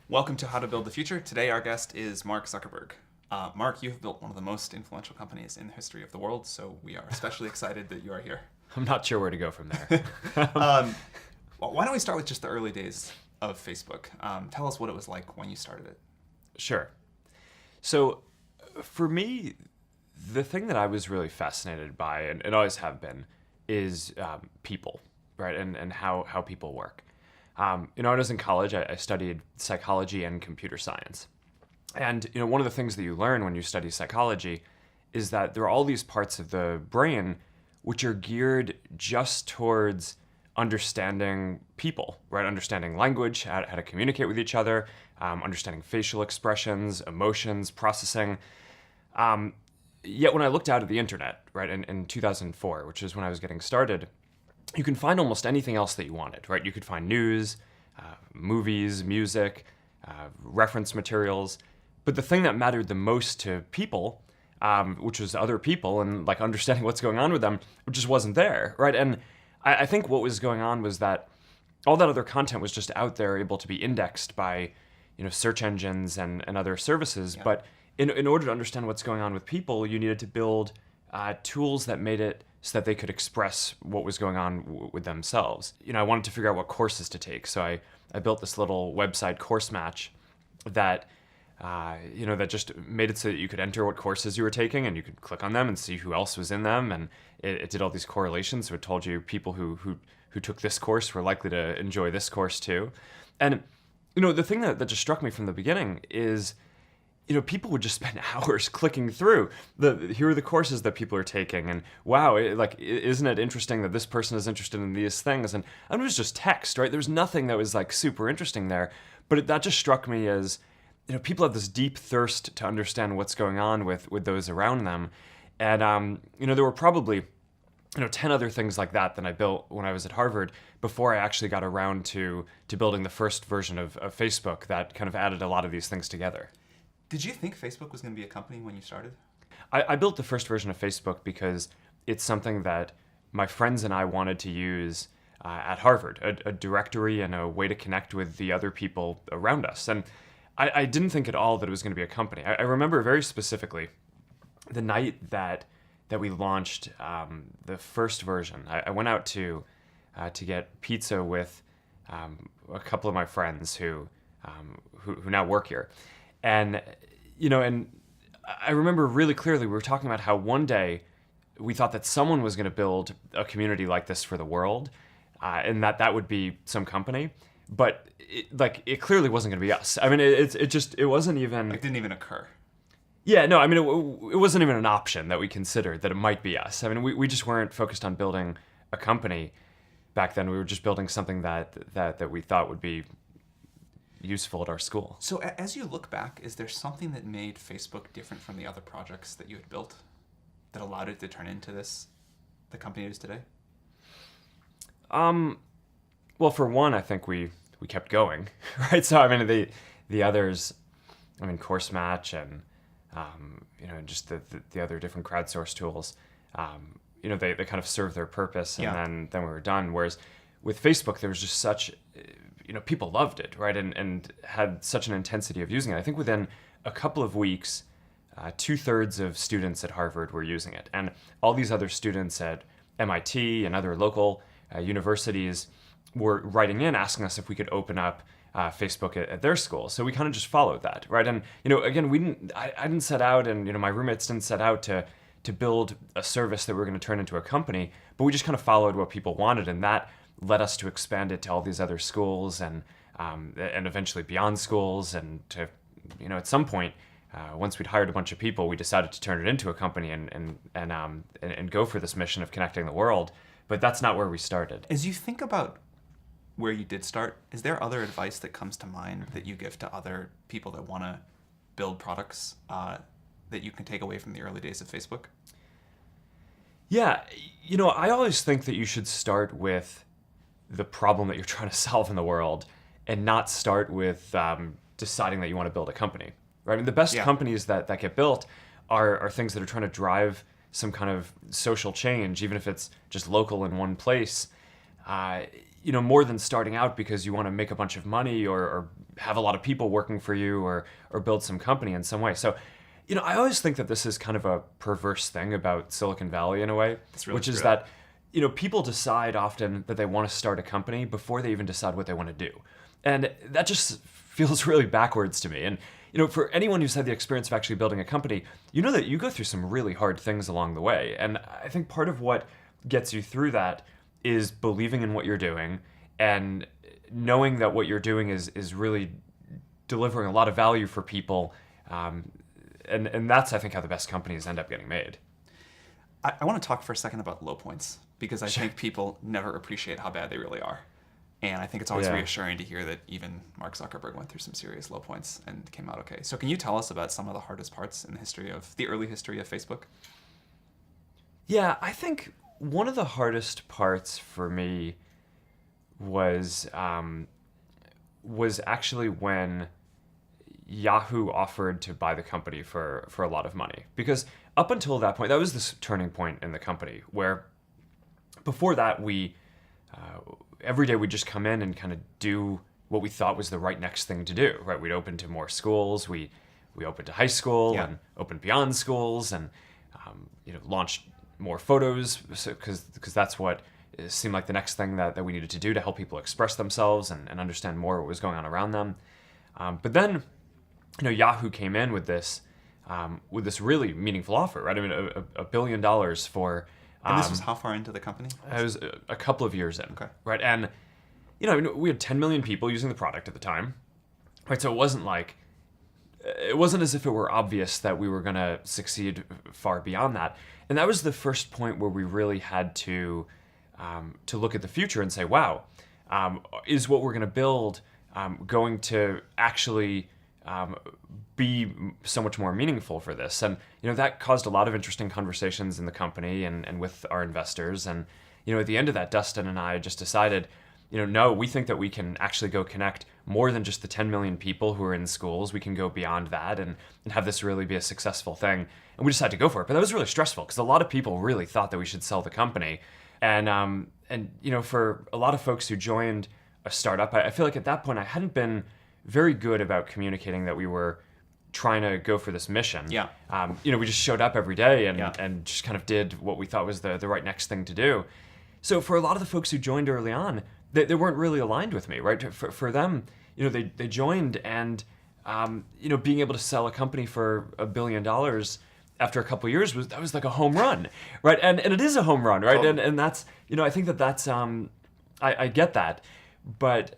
Welcome to How to Build the Future. Today our guest is Mark Zuckerberg. Mark, you have built one of the most influential companies in the history of the world, so we are especially excited that you are here. I'm not sure where to go from there. Why don't we start with just the early days of Facebook? Tell us what it was like when you started it. Sure. So for me, the thing that I was really fascinated by, and always have been, is people, right? And how people work. When I was in college, I studied psychology and computer science. And one of the things that you learn when you study psychology is that there are all these parts of the brain which are geared just towards understanding people, right? Understanding language, how to communicate with each other, understanding facial expressions, emotions, processing. Yet when I looked out at the internet, right, in 2004, which is when I was getting started, you can find almost anything else that you wanted, right? You could find news, movies, music, reference materials. But the thing that mattered the most to people, which was other people and like understanding what's going on with them, just wasn't there, right? And I think what was going on was that all that other content was just out there, able to be indexed by, search engines and other services. Yeah. But in order to understand what's going on with people, you needed to build tools that made it so that they could express what was going on with themselves. I wanted to figure out what courses to take, so I built this little website, Course Match, that that just made it so that you could enter what courses you were taking, and you could click on them and see who else was in them, and it did all these correlations. So it told you people who took this course were likely to enjoy this course too. And the thing that just struck me from the beginning is, people would just spend hours clicking through here are the courses that people are taking, and wow, isn't it interesting that this person is interested in these things? And it was just text, right? There was nothing that was like super interesting there, but that just struck me as, people have this deep thirst to understand what's going on with those around them. And there were probably 10 other things like that I built when I was at Harvard before I actually got around to building the first version of Facebook that kind of added a lot of these things together. Did you think Facebook was going to be a company when you started? I built the first version of Facebook because it's something that my friends and I wanted to use at Harvard, a directory and a way to connect with the other people around us. And I didn't think at all that it was going to be a company. I remember very specifically the night that we launched the first version. I went out to get pizza with a couple of my friends who now work here. And I remember really clearly we were talking about how one day we thought that someone was going to build a community like this for the world, and that would be some company. But it clearly wasn't going to be us. I mean, it wasn't even. It didn't even occur. Yeah, no, I mean, it wasn't even an option that we considered that it might be us. I mean, we just weren't focused on building a company back then. We were just building something that we thought would be useful at our school. So as you look back, is there something that made Facebook different from the other projects that you had built that allowed it to turn into the company it is today? Well, for one, I think we kept going, right? So I mean, the others, I mean, Course Match and just the other different crowdsourced tools, they kind of served their purpose, and then we were done. Whereas with Facebook, there was just such, people loved it, right? And had such an intensity of using it. I think within a couple of weeks, 2/3 of students at Harvard were using it. And all these other students at MIT and other local universities were writing in, asking us if we could open up Facebook at their school. So we kind of just followed that, right? And, again, I didn't set out, and, my roommates didn't set out to build a service that we were going to turn into a company, but we just kind of followed what people wanted, and that led us to expand it to all these other schools and eventually beyond schools. And to, at some point, once we'd hired a bunch of people, we decided to turn it into a company and go for this mission of connecting the world. But that's not where we started. As you think about where you did start, is there other advice that comes to mind that you give to other people that want to build products that you can take away from the early days of Facebook? Yeah, I always think that you should start with the problem that you're trying to solve in the world and not start with deciding that you want to build a company, right? I mean, the best companies that get built are things that are trying to drive some kind of social change, even if it's just local in one place. More than starting out because you want to make a bunch of money or have a lot of people working for you or build some company in some way. So, I always think that this is kind of a perverse thing about Silicon Valley in a way, That's really which is true. that, people decide often that they want to start a company before they even decide what they want to do. And that just feels really backwards to me. And, for anyone who's had the experience of actually building a company, you know that you go through some really hard things along the way. And I think part of what gets you through that is believing in what you're doing and knowing that what you're doing is really delivering a lot of value for people. And that's, I think, how the best companies end up getting made. I want to talk for a second about low points, because I think people never appreciate how bad they really are. And I think it's always Yeah. reassuring to hear that even Mark Zuckerberg went through some serious low points and came out okay. So can you tell us about some of the hardest parts in the early history of Facebook? Yeah, I think one of the hardest parts for me was actually when Yahoo offered to buy the company for a lot of money. Because up until that point, that was this turning point in the company where before that every day we'd just come in and kind of do what we thought was the right next thing to do, right? We'd open to more schools. We opened to high school Yeah. and opened beyond schools and, launched more photos because that's what seemed like the next thing that we needed to do to help people express themselves and understand more what was going on around them. But then, Yahoo came in with this really meaningful offer, right? I mean, $1 billion for. And this was how far into the company? I was a couple of years in, Okay. right? And we had 10 million people using the product at the time, right? So it wasn't as if it were obvious that we were going to succeed far beyond that. And that was the first point where we really had to look at the future and say, wow, is what we're going to build going to actually be so much more meaningful for this? And, that caused a lot of interesting conversations in the company and with our investors. And, at the end of that, Dustin and I just decided, no, we think that we can actually go connect more than just the 10 million people who are in schools. We can go beyond that and have this really be a successful thing. And we decided to go for it. But that was really stressful because a lot of people really thought that we should sell the company. And for a lot of folks who joined a startup, I feel like at that point I hadn't been very good about communicating that we were trying to go for this mission. Yeah. We just showed up every day and, Yeah. and just kind of did what we thought was the right next thing to do. So for a lot of the folks who joined early on, they weren't really aligned with me, right? For them, they joined and, being able to sell a company for $1 billion after a couple of years that was like a home run, right? And it is a home run, right? Totally. And that's, I think that's, I get that. But,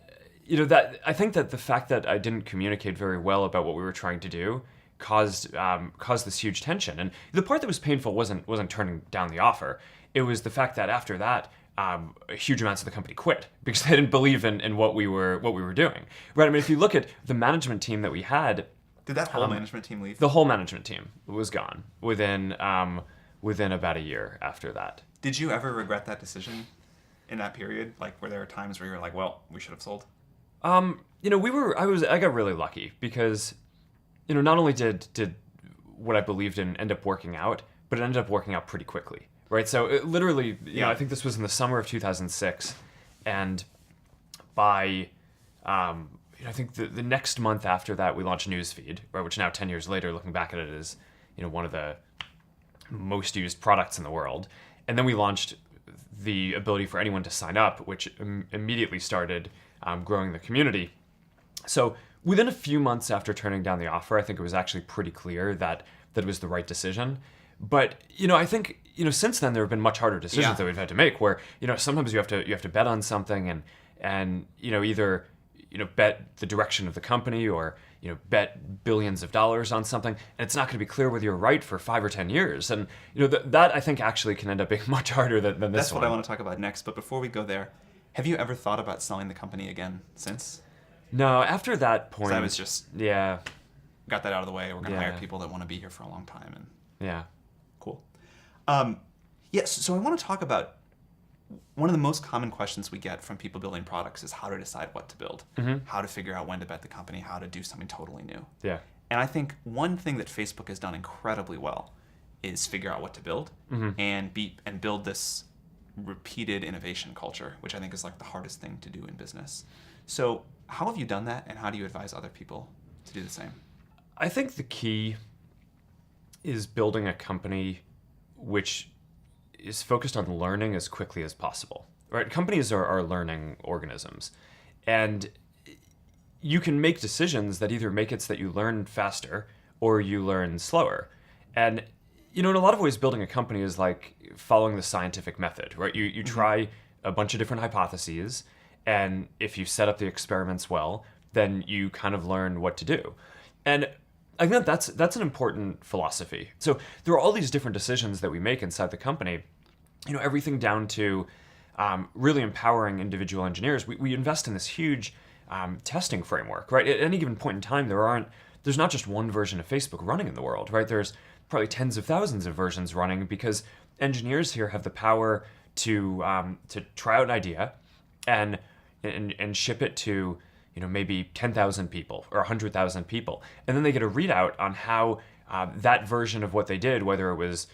that I think that the fact that I didn't communicate very well about what we were trying to do caused this huge tension. And the part that was painful wasn't turning down the offer. It was the fact that after that, huge amounts of the company quit because they didn't believe in what we were doing. Right? I mean, if you look at the management team that we had, Did that whole management team leave? the whole management team was gone within about a year after that. Did you ever regret that decision in that period? Like, were there times where you were like, well, we should have sold? I got really lucky because, not only did what I believed in end up working out, but it ended up working out pretty quickly, right? So it literally, Yeah. I think this was in the summer of 2006, and by, I think the next month after that, we launched Newsfeed, right? Which now 10 years later, looking back at it, is, one of the most used products in the world. And then we launched the ability for anyone to sign up, which immediately started growing the community. So within a few months after turning down the offer, I think it was actually pretty clear that it was the right decision. But I think since then there have been much harder decisions Yeah. that we've had to make. Where sometimes you have to bet on something and either bet the direction of the company or bet billions of dollars on something, and it's not going to be clear whether you're right for 5 or 10 years. And that I think actually can end up being much harder than this That's one. what I want to talk about next. But before we go there, have you ever thought about selling the company again since? No, after that point, I was just yeah, got that out of the way. We're going to Yeah. hire people that want to be here for a long time. And yeah. cool. Yes, so I want to talk about one of the most common questions we get from people building products is how to decide what to build, how to figure out when to bet the company, how to do something totally new. Yeah. And I think one thing that Facebook has done incredibly well is figure out what to build and build this repeated innovation culture, which I think is like the hardest thing to do in business. So How have you done that, and how do you advise other people to do the same? I think the key is building a company which is focused on learning as quickly as possible. Right? Companies are learning organisms, and you can make decisions that either make it so that you learn faster or you learn slower. And in a lot of ways, building a company is like following the scientific method, right? You try a bunch of different hypotheses, and if you set up the experiments well, then you kind of learn what to do. And I think that's an important philosophy. So there are all these different decisions that we make inside the company, everything down to really empowering individual engineers. We invest in this huge testing framework, right? At any given point in time, there's not just one version of Facebook running in the world, right? There's probably tens of thousands of versions running, because engineers here have the power to try out an idea and ship it to maybe 10,000 people or 100,000 people, and then they get a readout on how that version of what they did, whether it was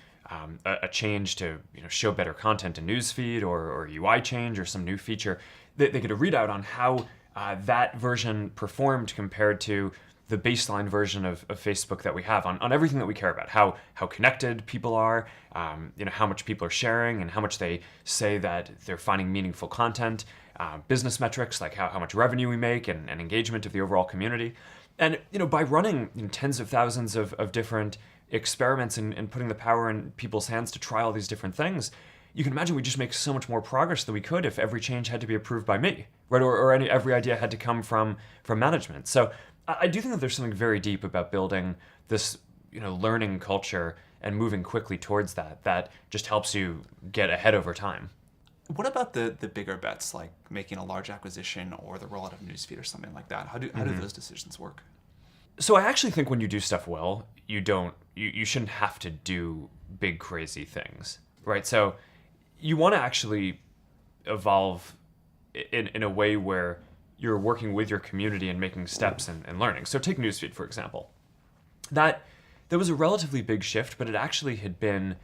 a change to show better content in newsfeed or UI change or some new feature, they get a readout on how that version performed compared to the baseline version of Facebook that we have on everything that we care about, how connected people are, how much people are sharing and how much they say that they're finding meaningful content, business metrics like how much revenue we make and engagement of the overall community. And by running tens of thousands of different experiments and putting the power in people's hands to try all these different things, you can imagine we just make so much more progress than we could if every change had to be approved by me, right? Or every idea had to come from management. So I do think that there's something very deep about building this, learning culture and moving quickly towards that just helps you get ahead over time. What about the bigger bets, like making a large acquisition or the rollout of newsfeed or something like that? How do those decisions work? So I actually think when you do stuff well, you shouldn't have to do big crazy things, right? So you want to actually evolve in a way where you're working with your community and making steps and learning. So take newsfeed, for example. That was a relatively big shift, but it actually had been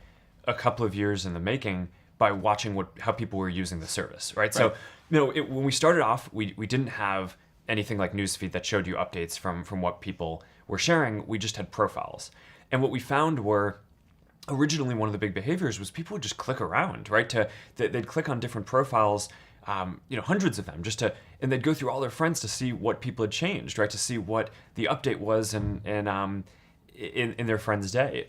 a couple of years in the making by watching how people were using the service, right? So when we started off, we didn't have anything like newsfeed that showed you updates from what people were sharing. We just had profiles. And what we found were, originally one of the big behaviors was people would just click around, right? They'd click on different profiles, hundreds of them, and they'd go through all their friends to see what people had changed, right? To see what the update was in their friend's day.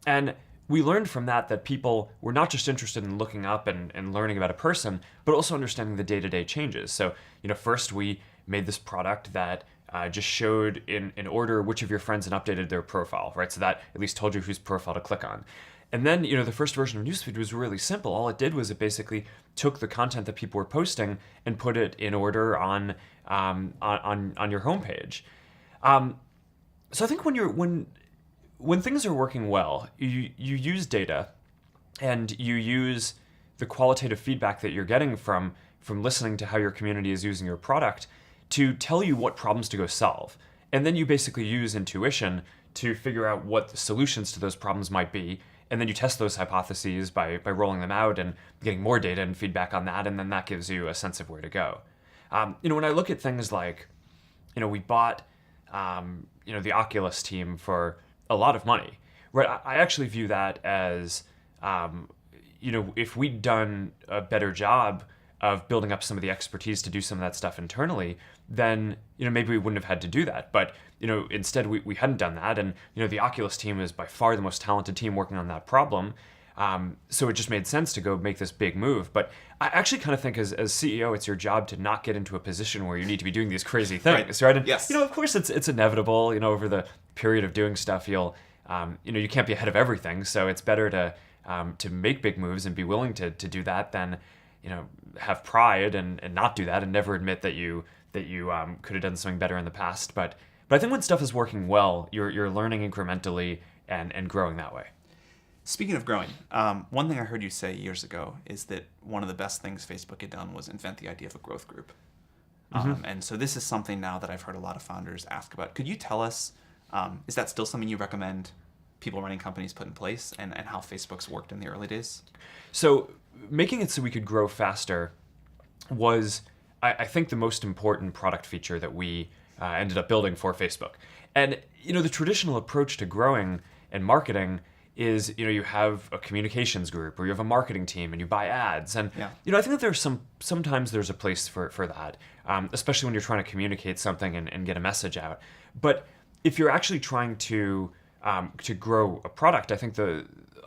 And we learned from that people were not just interested in looking up and learning about a person, but also understanding the day-to-day changes. So, first we made this product that just showed in order which of your friends had updated their profile, right? So that at least told you whose profile to click on. And then, the first version of Newsfeed was really simple. All it did was it basically took the content that people were posting and put it in order on your homepage. So I think when things are working well, you use data and you use the qualitative feedback that you're getting from listening to how your community is using your product to tell you what problems to go solve. And then you basically use intuition to figure out what the solutions to those problems might be. And then you test those hypotheses by rolling them out and getting more data and feedback on that. And then that gives you a sense of where to go. When I look at things like, we bought, the Oculus team for a lot of money, right? I actually view that as, if we'd done a better job of building up some of the expertise to do some of that stuff internally, then, maybe we wouldn't have had to do that. But, instead we hadn't done that. And, the Oculus team is by far the most talented team working on that problem. So it just made sense to go make this big move. But I actually kind of think as CEO, it's your job to not get into a position where you need to be doing these crazy things, right? And, yes. Of course it's inevitable, over the period of doing stuff, you can't be ahead of everything. So it's better to make big moves and be willing to do that than, have pride and not do that and never admit that you could have done something better in the past. But I think when stuff is working well, you're learning incrementally and growing that way. Speaking of growing, one thing I heard you say years ago is that one of the best things Facebook had done was invent the idea of a growth group. And so this is something now that I've heard a lot of founders ask about. Could you tell us, is that still something you recommend people running companies put in place, and how Facebook's worked in the early days? So making it so we could grow faster was I think the most important product feature that we ended up building for Facebook. And the traditional approach to growing and marketing is you have a communications group or you have a marketing team and you buy ads. And I think that there's sometimes there's a place for that, especially when you're trying to communicate something and get a message out. But if you're actually trying to grow a product, I think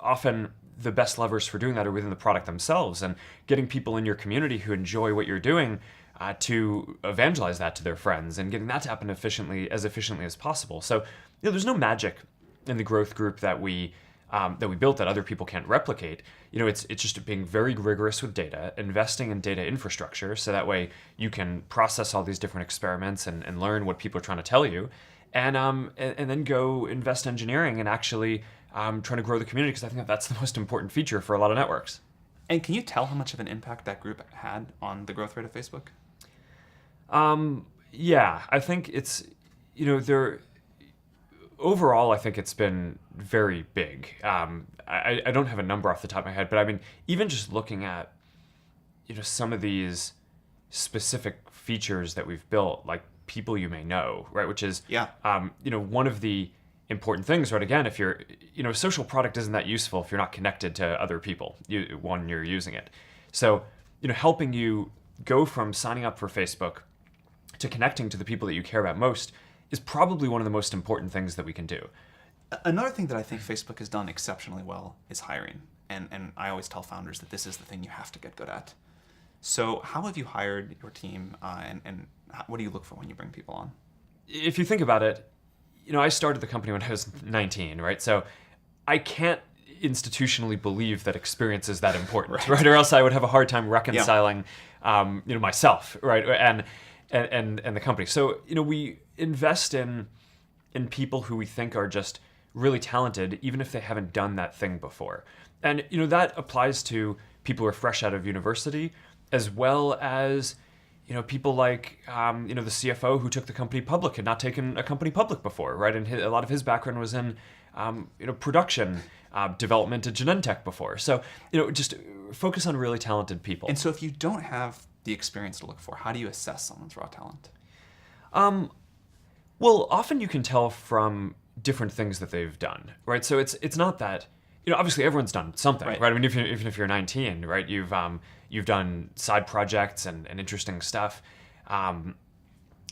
often the best levers for doing that are within the product themselves and getting people in your community who enjoy what you're doing to evangelize that to their friends and getting that to happen efficiently as possible. So there's no magic in the growth group that we built that other people can't replicate. It's just being very rigorous with data, investing in data infrastructure, so that way you can process all these different experiments and learn what people are trying to tell you, and then go invest engineering and actually trying to grow the community, because I think that's the most important feature for a lot of networks. And can you tell how much of an impact that group had on the growth rate of Facebook? Yeah, I think it's overall, I think it's been very big. I don't have a number off the top of my head, but I mean, even just looking at, some of these specific features that we've built, like people you may know, right? Which is, one of the important things, right? Again, if you're, a social product isn't that useful if you're not connected to other people when you're using it. So, helping you go from signing up for Facebook to connecting to the people that you care about most is probably one of the most important things that we can do. Another thing that I think Facebook has done exceptionally well is hiring. And I always tell founders that this is the thing you have to get good at. So how have you hired your team, and what do you look for when you bring people on? If you think about it, I started the company when I was 19, right? So I can't institutionally believe that experience is that important, right? Or else I would have a hard time reconciling, myself, right? And the company. So, we invest in people who we think are just really talented, even if they haven't done that thing before. And, that applies to people who are fresh out of university, as well as, people like, the CFO who took the company public had not taken a company public before, right? And a lot of his background was in, production, development at Genentech before. So, just focus on really talented people. And so if you don't have the experience to look for, how do you assess someone's raw talent? Well, often you can tell from different things that they've done, right? So it's not that, obviously everyone's done something, right? I mean, even if you're 19, right, you've done side projects and interesting stuff, and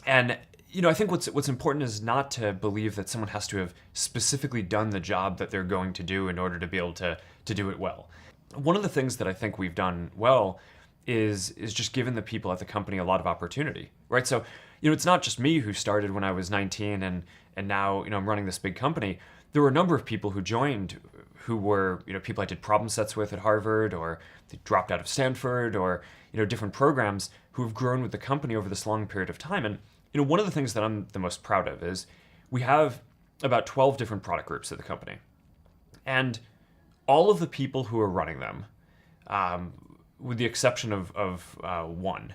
I think what's important is not to believe that someone has to have specifically done the job that they're going to do in order to be able to do it well. One of the things that I think we've done well is just given the people at the company a lot of opportunity, right? So, it's not just me who started when I was 19 and now, I'm running this big company. There were a number of people who joined who were, people I did problem sets with at Harvard, or they dropped out of Stanford, or, different programs who have grown with the company over this long period of time. And, one of the things that I'm the most proud of is we have about 12 different product groups at the company. And all of the people who are running them, with the exception of one,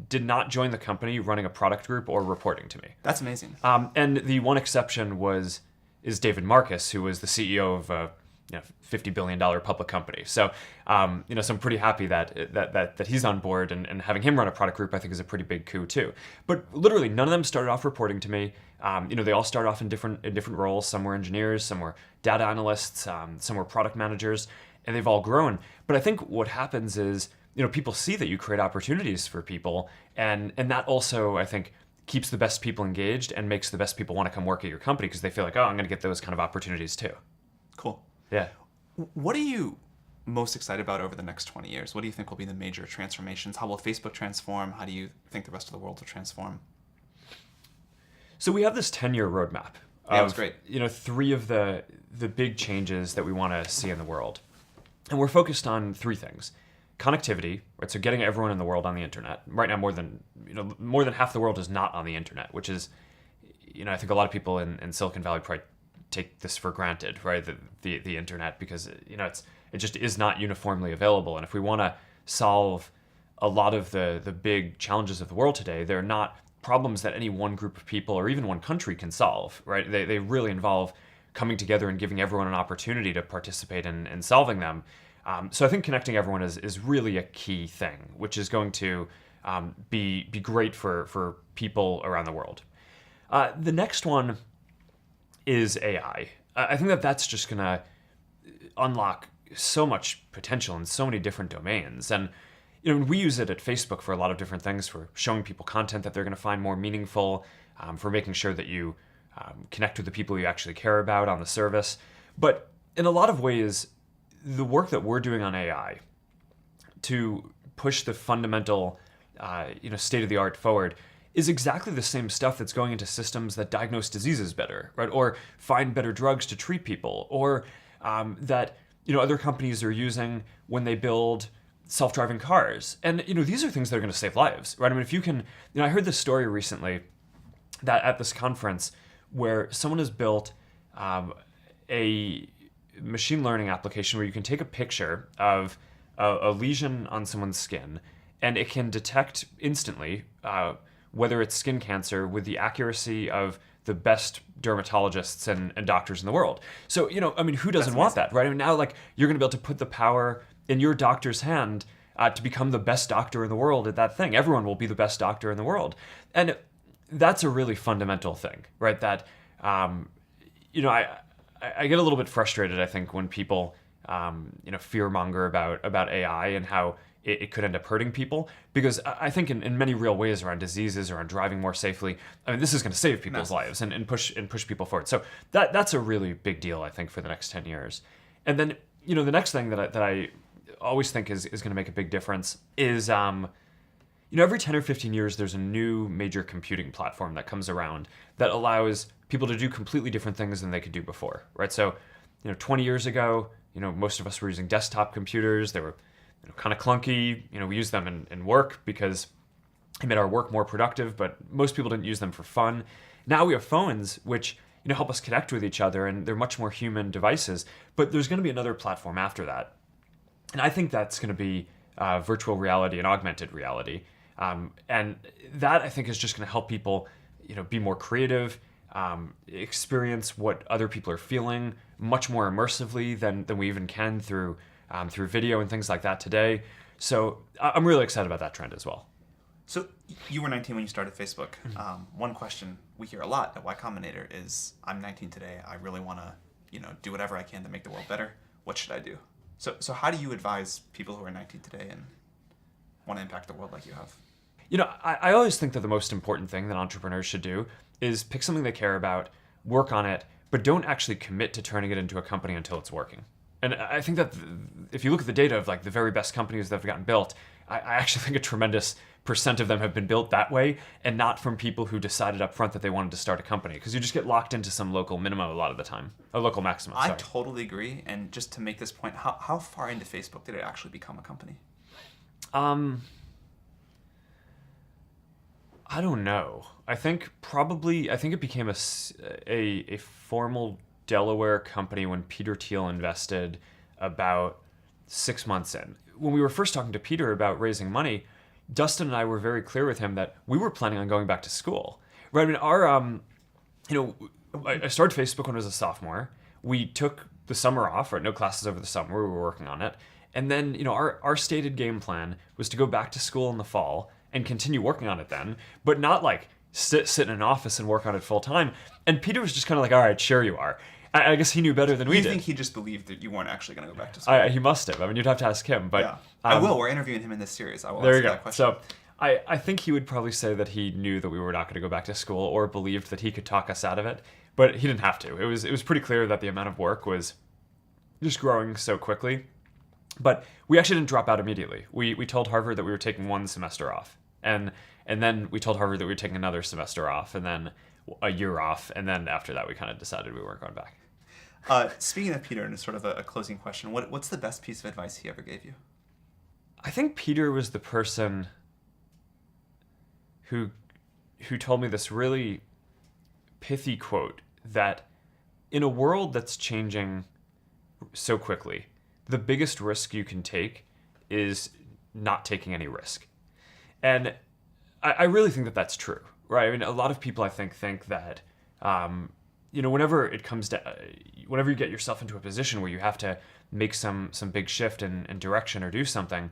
did not join the company running a product group or reporting to me. That's amazing. And the one exception is David Marcus, who was the CEO of a $50 billion public company. So, so I'm pretty happy that he's on board, and having him run a product group, I think, is a pretty big coup too. But literally, none of them started off reporting to me. They all started off in different roles. Some were engineers, some were data analysts, some were product managers, and they've all grown. But I think what happens is, people see that you create opportunities for people, and that also, I think, keeps the best people engaged and makes the best people want to come work at your company, because they feel like, oh, I'm going to get those kind of opportunities too. Cool. Yeah. What are you most excited about over the next 20 years? What do you think will be the major transformations? How will Facebook transform? How do you think the rest of the world will transform? So we have this 10-year roadmap. Yeah, it was great. 3 of the big changes that we want to see in the world. And we're focused on 3 things. Connectivity, right? So getting everyone in the world on the internet. Right now, more than half the world is not on the internet, which is, I think a lot of people in Silicon Valley probably take this for granted, right? The internet, because it just is not uniformly available. And if we want to solve a lot of the big challenges of the world today, they're not problems that any one group of people or even one country can solve, right? They really involve coming together and giving everyone an opportunity to participate in solving them. So I think connecting everyone is really a key thing, which is going to be great for people around the world. The next one is AI. I think that's just going to unlock so much potential in so many different domains. And we use it at Facebook for a lot of different things, for showing people content that they're going to find more meaningful, for making sure that you connect with the people you actually care about on the service. But in a lot of ways, the work that we're doing on AI to push the fundamental, state of the art forward is exactly the same stuff that's going into systems that diagnose diseases better, right? Or find better drugs to treat people, or that other companies are using when they build self-driving cars. And these are things that are going to save lives, right? I mean, if you can, I heard this story recently that at this conference where someone has built a machine learning application where you can take a picture of a lesion on someone's skin, and it can detect instantly whether it's skin cancer with the accuracy of the best dermatologists and doctors in the world. So, who doesn't want that, right? I mean, now, you're going to be able to put the power in your doctor's hand to become the best doctor in the world at that thing. Everyone will be the best doctor in the world. And that's a really fundamental thing, right? That, I get a little bit frustrated, I think, when people, fear-monger about AI and how it could end up hurting people, because I think in many real ways around diseases, around driving more safely, I mean, this is going to save people's lives and push people forward. So that's a really big deal, I think, for the next 10 years. And then, the next thing that I always think is going to make a big difference is, every 10 or 15 years, there's a new major computing platform that comes around that allows people to do completely different things than they could do before, right? So, 20 years ago, most of us were using desktop computers. They were kind of clunky. We used them in work because it made our work more productive, but most people didn't use them for fun. Now we have phones, which help us connect with each other, and they're much more human devices. But there's going to be another platform after that, and I think that's going to be virtual reality and augmented reality. And that, I think, is just going to help people, be more creative, experience what other people are feeling much more immersively than we even can through video and things like that today. So I'm really excited about that trend as well. So you were 19 when you started Facebook. One question we hear a lot at Y Combinator is, I'm 19 today. I really want to, do whatever I can to make the world better. What should I do? So how do you advise people who are 19 today and want to impact the world like you have? I always think that the most important thing that entrepreneurs should do is pick something they care about, work on it, but don't actually commit to turning it into a company until it's working. And I think that if you look at the data of the very best companies that have gotten built, I actually think a tremendous percent of them have been built that way, and not from people who decided up front that they wanted to start a company, because you just get locked into some local minimum a lot of the time, a local maximum. I totally agree. And just to make this point, how far into Facebook did it actually become a company? I don't know. I think it became a formal Delaware company when Peter Thiel invested about 6 months in. When we were first talking to Peter about raising money, Dustin and I were very clear with him that we were planning on going back to school. Right? I mean, I started Facebook when I was a sophomore. We took the summer off, right? No classes over the summer. We were working on it. And then, our stated game plan was to go back to school in the fall and continue working on it then, but not sit in an office and work on it full time. And Peter was just kind of all right, sure you are. I guess he knew better than we did. You think he just believed that you weren't actually going to go back to school? He must have. I mean, you'd have to ask him. But yeah. I will. We're interviewing him in this series. I will there ask you go. That question. So I think he would probably say that he knew that we were not going to go back to school, or believed that he could talk us out of it. But he didn't have to. It was pretty clear that the amount of work was just growing so quickly. But we actually didn't drop out immediately. We told Harvard that we were taking one semester off. And then we told Harvard that we were taking another semester off, and then a year off. And then after that, we kind of decided we weren't going back. Speaking of Peter, and sort of a closing question, what's the best piece of advice he ever gave you? I think Peter was the person who told me this really pithy quote that in a world that's changing so quickly, the biggest risk you can take is not taking any risk. And I really think that that's true, right? I mean, a lot of people, I think that, whenever you get yourself into a position where you have to make some big shift in direction or do something,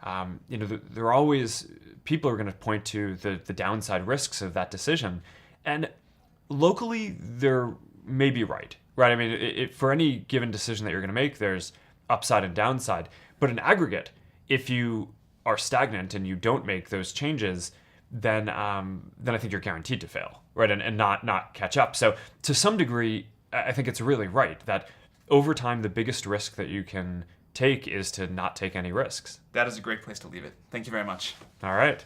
there are always people are going to point to the downside risks of that decision, and locally they're maybe right. I mean, for any given decision that you're going to make, there's upside and downside. But in aggregate, if you are stagnant and you don't make those changes, then I think you're guaranteed to fail, right? And not catch up. So to some degree, I think it's really right that over time, the biggest risk that you can take is to not take any risks. That is a great place to leave it. Thank you very much. All right.